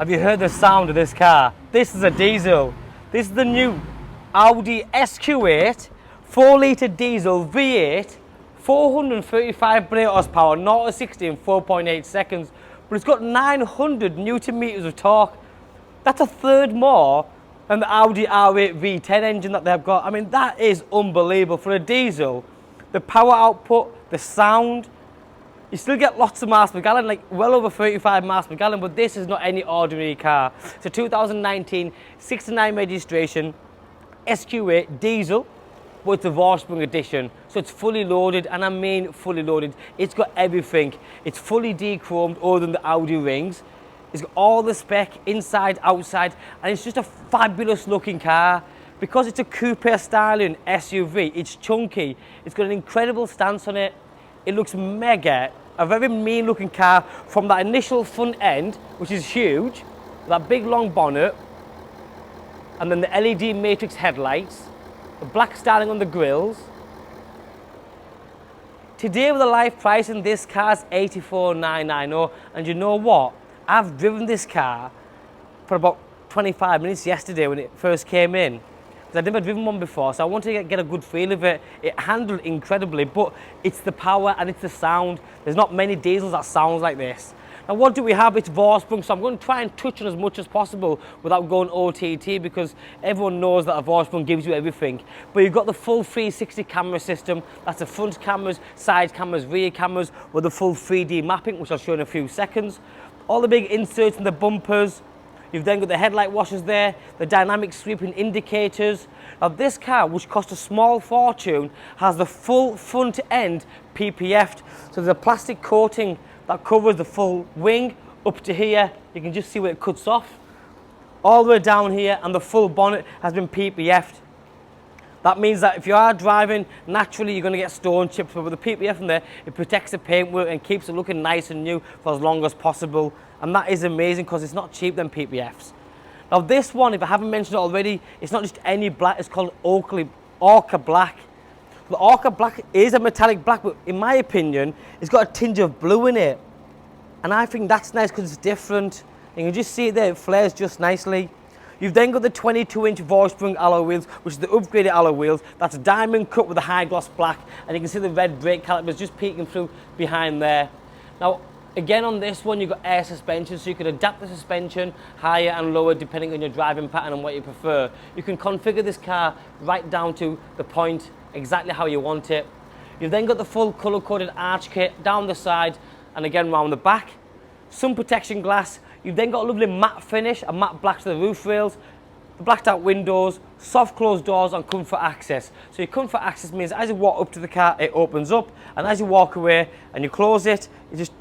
Have you heard the sound of this car? This is a diesel. This is the new Audi SQ8 4-litre diesel V8, 435 brake horsepower, 0 to 60 in 4.8 seconds. But it's got 900 newton meters of torque. That's a third more than the Audi R8 V10 engine that they've got. I mean, that is unbelievable for a diesel. The power output, the sound. You still get lots of miles per gallon, like well over 35 miles per gallon, but this is not any ordinary car. It's a 2019 69 registration SQ8 diesel, but it's a Vorsprung edition. So it's fully loaded, and I mean fully loaded. It's got everything. It's fully de-chromed other than the Audi rings. It's got all the spec, inside, outside, and it's just a fabulous looking car. Because it's a coupe styling SUV, it's chunky, it's got an incredible stance on it. It looks mega. A very mean looking car from that initial front end, which is huge, that big long bonnet, and then the LED matrix headlights, the black styling on the grills. Today with the live price in this car is $84,990, and you know what? I've driven this car for about 25 minutes yesterday when it first came in. I'd never driven one before, so I wanted to get a good feel of it. It handled incredibly, but it's the power and it's the sound. There's not many diesels that sound like this. Now what do we have? It's Vorsprung, so I'm going to try and touch on as much as possible without going OTT, because everyone knows that a Vorsprung gives you everything. But you've got the full 360 camera system. That's the front cameras, side cameras, rear cameras, with the full 3D mapping, which I'll show in a few seconds. All the big inserts in the bumpers. You've then got the headlight washers there, the dynamic sweeping indicators. Now this car, which cost a small fortune, has the full front end PPF'd. So there's a plastic coating that covers the full wing up to here. You can just see where it cuts off. All the way down here, and the full bonnet has been PPF'd. That means that if you are driving, naturally you're going to get stone chips, but with the PPF in there, it protects the paintwork and keeps it looking nice and new for as long as possible. And that is amazing because it's not cheap, them PPFs. Now this one, if I haven't mentioned it already, it's not just any black, it's called Orca Black. The Orca Black is a metallic black, but in my opinion, it's got a tinge of blue in it. And I think that's nice because it's different. You can just see it there, it flares just nicely. You've then got the 22-inch Vorsprung alloy wheels, which is the upgraded alloy wheels. That's diamond cut with a high gloss black, and you can see the red brake calipers just peeking through behind there. Now, again on this one, you've got air suspension, so you can adapt the suspension higher and lower depending on your driving pattern and what you prefer. You can configure this car right down to the point, exactly how you want it. You've then got the full colour-coded arch kit down the side and again round the back. Sun protection glass. You've then got a lovely matte finish, a matte black to the roof rails, the blacked out windows, soft closed doors and comfort access. So your comfort access means as you walk up to the car, it opens up, and as you walk away and you close it, it just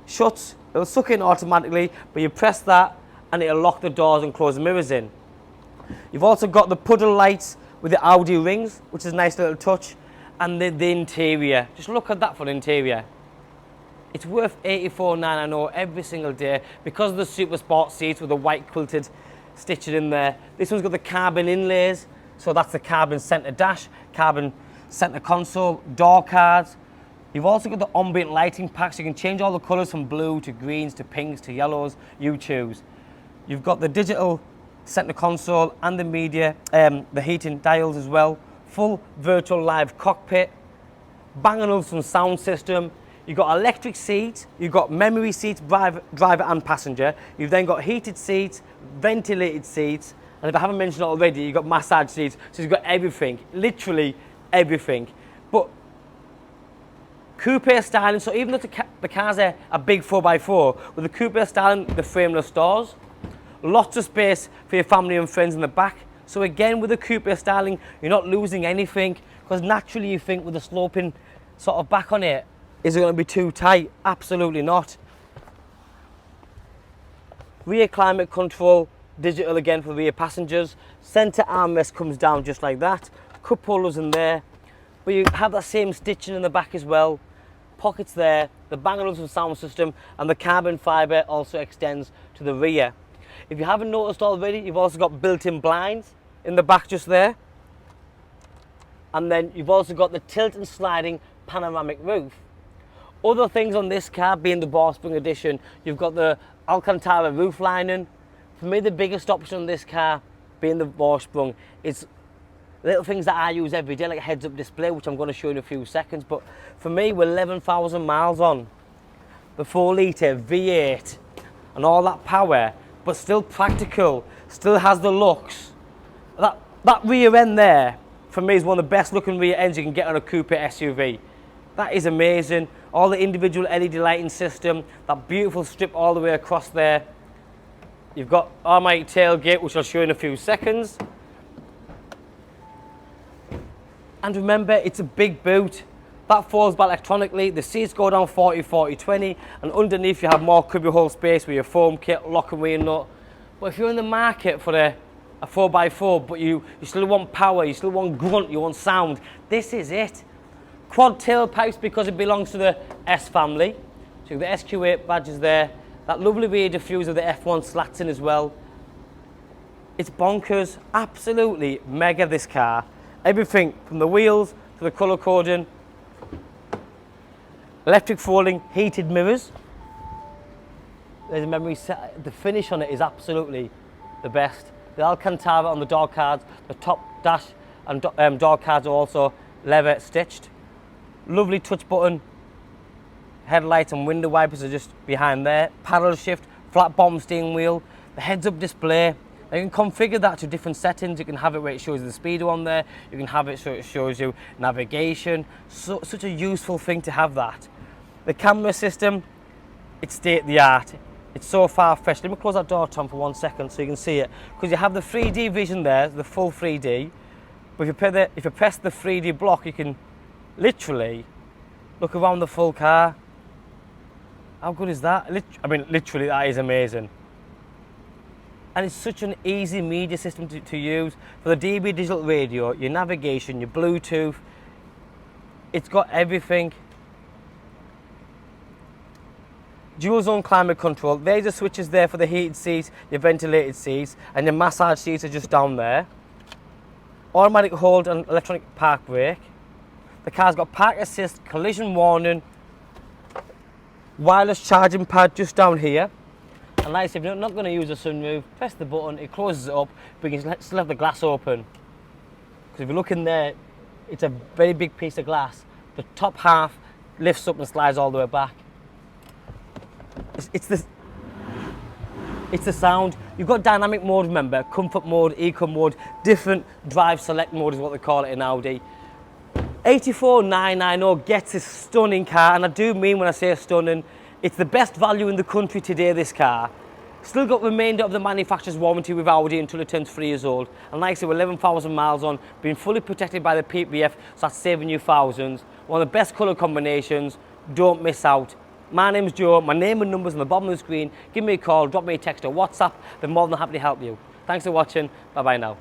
shuts. It'll suck in automatically, but you press that and it'll lock the doors and close the mirrors in. You've also got the puddle lights with the Audi rings, which is a nice little touch, and the interior. Just look at that for the interior. It's worth $84,990 every single day because of the super sport seats with the white quilted stitching in there. This one's got the carbon inlays, so that's the carbon center dash, carbon center console, door cards. You've also got the ambient lighting packs. You can change all the colors from blue to greens to pinks to yellows, you choose. You've got the digital center console and the media, the heating dials as well. Full virtual live cockpit, Bang & Olufsen sound system. You've got electric seats, you've got memory seats, driver and passenger. You've then got heated seats, ventilated seats, and if I haven't mentioned it already, you've got massage seats. So you've got everything, literally everything. But coupe styling, so even though the cars are a big 4x4, with the coupe styling, the frameless doors, lots of space for your family and friends in the back. So again, with the coupe styling, you're not losing anything, because naturally you think with the sloping sort of back on it, is it going to be too tight? Absolutely not. Rear climate control, digital again for rear passengers. Centre armrest comes down just like that. Cup holders in there. But you have that same stitching in the back as well. Pockets there, the Bang & Olufsen sound system, and the carbon fibre also extends to the rear. If you haven't noticed already, you've also got built-in blinds in the back just there. And then you've also got the tilt and sliding panoramic roof. Other things on this car, being the Vorsprung edition, you've got the Alcantara roof lining, For me, the biggest option on this car, being the Vorsprung, is little things that I use every day, like a heads-up display, which I'm going to show you in a few seconds. But for me, with 11,000 miles on, the 4-litre V8 and all that power, but still practical, still has the looks. That rear end there, for me, is one of the best looking rear ends you can get on a coupe SUV. That is amazing. All the individual LED lighting system, that beautiful strip all the way across there. You've got automatic tailgate, which I'll show you in a few seconds. And remember, it's a big boot. That folds back electronically. The seats go down 40, 40, 20. And underneath you have more cubbyhole space with your foam kit, lock and wheel nut. But if you're in the market for a 4x4, but you still want power, you still want grunt, you want sound, this is it. Quad tailpipes because it belongs to the S family. So the SQ8 badges there. That lovely rear diffuser, the F1 slats in as well. It's bonkers, absolutely mega, this car. Everything from the wheels to the colour coding. Electric folding, heated mirrors. There's a memory set. The finish on it is absolutely the best. The Alcantara on the door cards, the top dash and door cards are also leather stitched. Lovely touch button. Headlights and window wipers are just behind there. Paddle shift, flat bottom steering wheel, the heads-up display. Now you can configure that to different settings. You can have it where it shows you the speedo on there. You can have it so it shows you navigation. Such a useful thing to have that. The camera system, it's state-of-the-art. It's so far-fetched. Let me close that door, Tom, for 1 second so you can see it. Because you have the 3D vision there, the full 3D. But if you press the 3D block, you can literally look around the full car. How good is that? I mean, literally, that is amazing. And it's such an easy media system to use. For the DB digital radio, your navigation, your Bluetooth, it's got everything. Dual zone climate control. There's the switches there for the heated seats, your ventilated seats, and your massage seats are just down there. Automatic hold and electronic park brake. The car's got park assist, collision warning, wireless charging pad just down here. And like I said, if you're not going to use a sunroof, press the button, it closes it up, but you can still have the glass open. Because if you look in there, it's a very big piece of glass. The top half lifts up and slides all the way back. It's the sound. You've got dynamic mode, remember, comfort mode, eco mode, different drive select mode is what they call it in Audi. 84,990 gets this stunning car, and I do mean when I say stunning, it's the best value in the country today, this car. Still got remainder of the manufacturer's warranty with Audi until it turns 3 years old. And like I said, with 11,000 miles on, being fully protected by the PPF, so that's saving you thousands. One of the best colour combinations, don't miss out. My name's Joe, my name and number's on the bottom of the screen. Give me a call, drop me a text or WhatsApp, they're more than happy to help you. Thanks for watching, bye bye now.